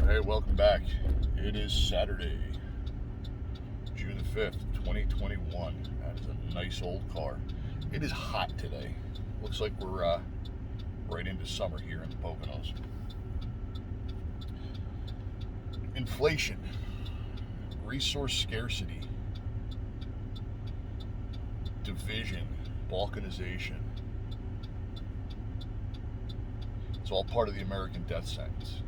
Hey, welcome back. It is Saturday, June the 5th, 2021. That is a nice old car. It is hot today. Looks like we're right into summer here in the Poconos. Inflation, resource scarcity, division, balkanization. It's all part of the American death sentence.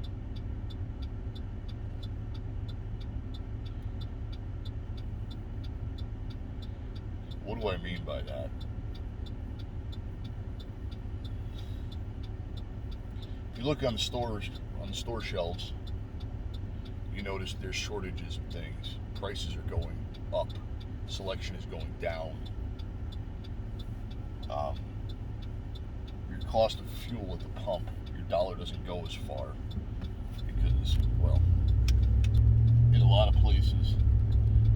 What do I mean by that? If you look on the stores, on the store shelves, you notice there's shortages of things. Prices are going up. Selection is going down. Your cost of fuel at the pump, your dollar doesn't go as far because, well, in a lot of places,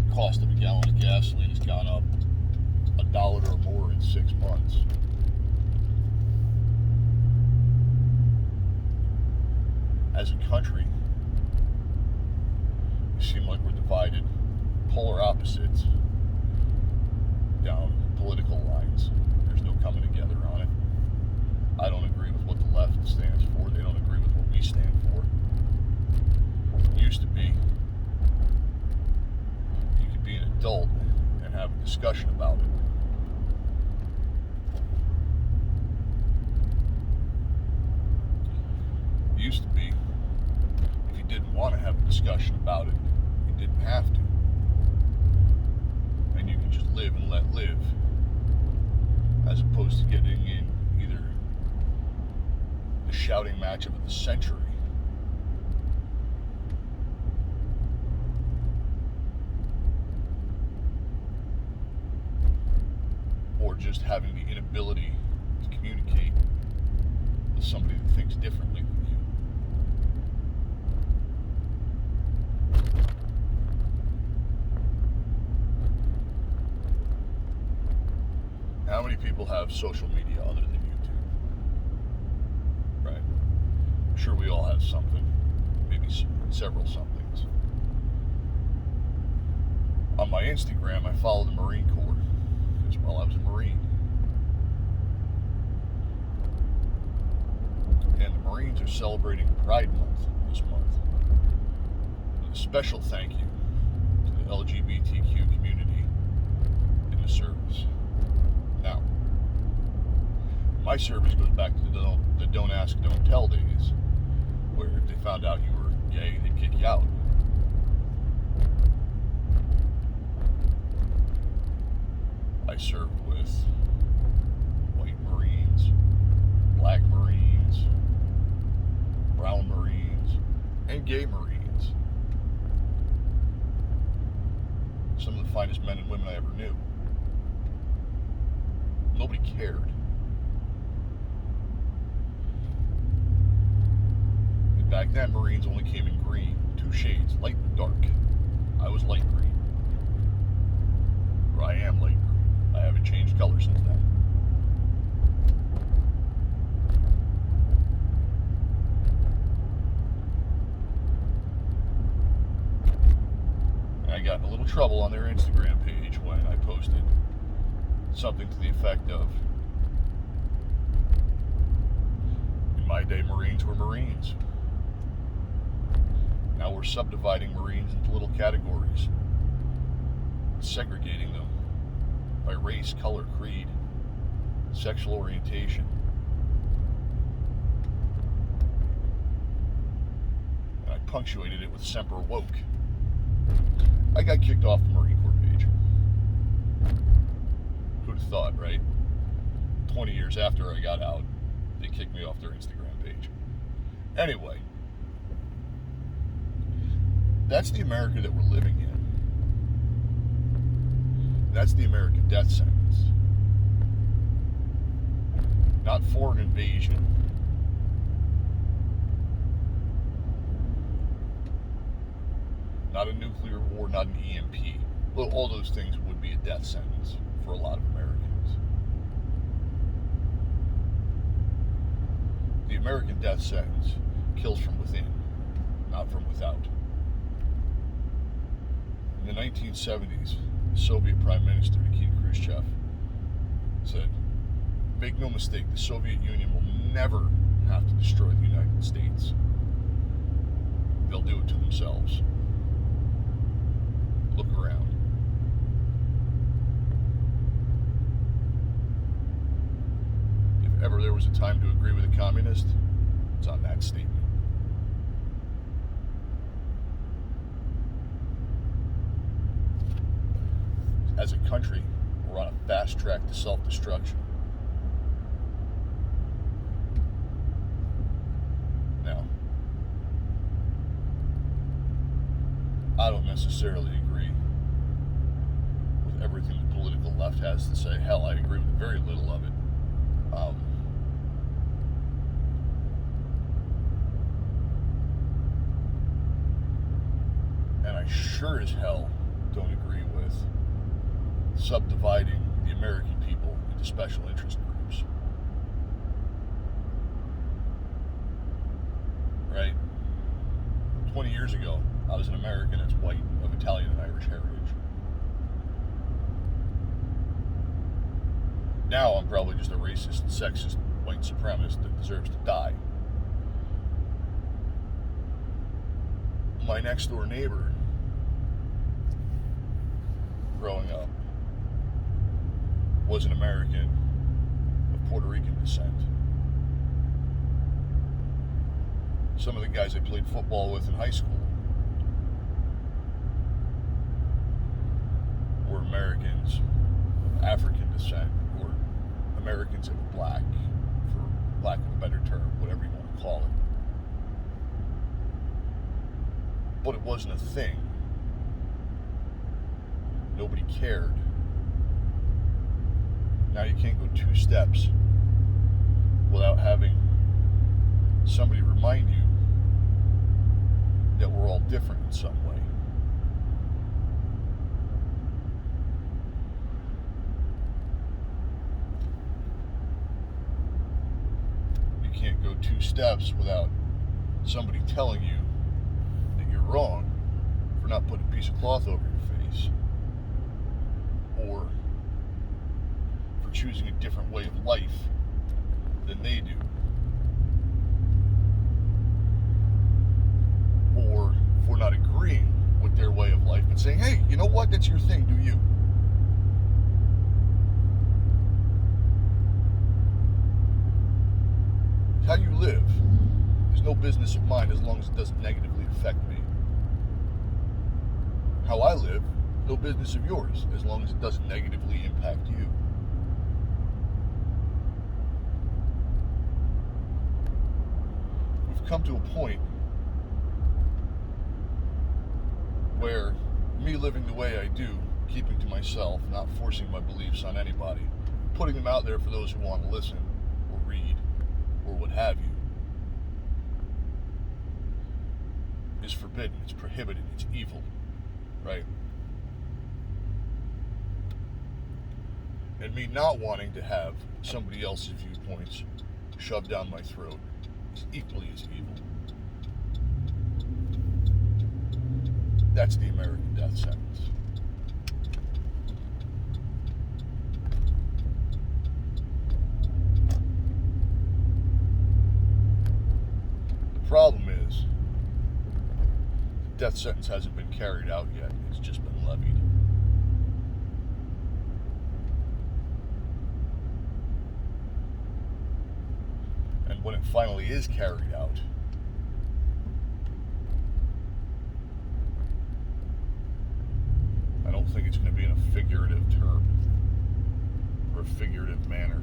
the cost of a gallon of gasoline has gone up $1 or more in 6 months. As a country, we seem like we're divided, polar opposites down political lines. There's no coming together on it. I don't agree with what the left stands for. They don't agree with what we stand for. It used to be you could be an adult and have a discussion about it. Used to be, if you didn't want to have a discussion about it, you didn't have to. And you could just live and let live, as opposed to getting in either the shouting match of the century or just having the inability to communicate with somebody that thinks differently than you. How many people have social media other than YouTube? Right? I'm sure we all have something, maybe several somethings. On my Instagram, I follow the Marine Corps because, well, I was a Marine. And the Marines are celebrating Pride Month this month. With a special thank you to the LGBTQ community in the service. Now, my service goes back to the don't ask, don't tell days, where if they found out you were gay, they'd kick you out. I served with white Marines, black Marines, brown Marines, and gay Marines. Some of the finest men and women I ever knew. Nobody cared. And back then, Marines only came in green, 2 shades, light and dark. I was light green. Or I am light green. I haven't changed color since then. And I got in a little trouble on their Instagram page when I posted something to the effect of, in my day, Marines were Marines. Now we're subdividing Marines into little categories, segregating them by race, color, creed, sexual orientation. And I punctuated it with Semper Woke. I got kicked off the Marine Corps page. Who'd have thought, right? 20 years after I got out, they kicked me off their Instagram page. Anyway, that's the America that we're living in. That's the American death sentence. Not foreign invasion. Not a nuclear war, not an EMP. Well, all those things would be a death sentence for a lot of Americans. The American death sentence kills from within. not from without. In the 1970s, the Soviet Prime Minister Nikita Kruschev said, "Make no mistake, the Soviet Union will never have to destroy the United States. They'll do it to themselves. Look around." If ever there was a time to agree with a communist, it's on that statement. As a country, we're on a fast track to self-destruction. Now, I don't necessarily agree with everything the political left has to say. Hell, I agree with very little of it. And I sure as hell don't agree with subdividing the American people into special interest groups. Right? 20 years ago, I was an American that's white, of Italian and Irish heritage. Now I'm probably just a racist, sexist, white supremacist that deserves to die. My next door neighbor, growing up, was an American of Puerto Rican descent. Some of the guys I played football with in high school were Americans of African descent, or Americans that were black, for lack of a better term, whatever you want to call it. But it wasn't a thing. Nobody cared. Now you can't go 2 steps without having somebody remind you that we're all different in some way. You can't go 2 steps without somebody telling you that you're wrong for not putting a piece of cloth over your face, or for choosing a different way of life than they do, or for not agreeing with their way of life but saying, "Hey, you know what, that's your thing, do you." How you live is no business of mine as long as it doesn't negatively affect me. How I live, no business of yours as long as it doesn't negatively impact you. We've come to a point where me living the way I do, keeping to myself, not forcing my beliefs on anybody, putting them out there for those who want to listen or read or what have you, is forbidden, it's prohibited, it's evil, right? And me not wanting to have somebody else's viewpoints shoved down my throat is equally as evil. That's the American death sentence. The problem is, the death sentence hasn't been carried out yet. It's just been levied. And when it finally is carried out, I don't think it's going to be in a figurative term or a figurative manner.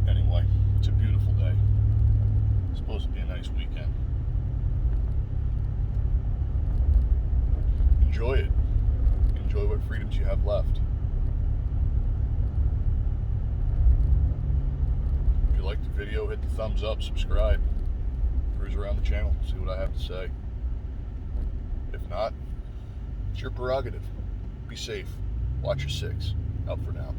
Anyway, it's a beautiful day. It's supposed to be a nice weekend. Enjoy it. Enjoy what freedoms you have left. If you like the video, hit the thumbs up, subscribe, cruise around the channel, see what I have to say. If not, It's your prerogative. Be safe. Watch your six. Out for now.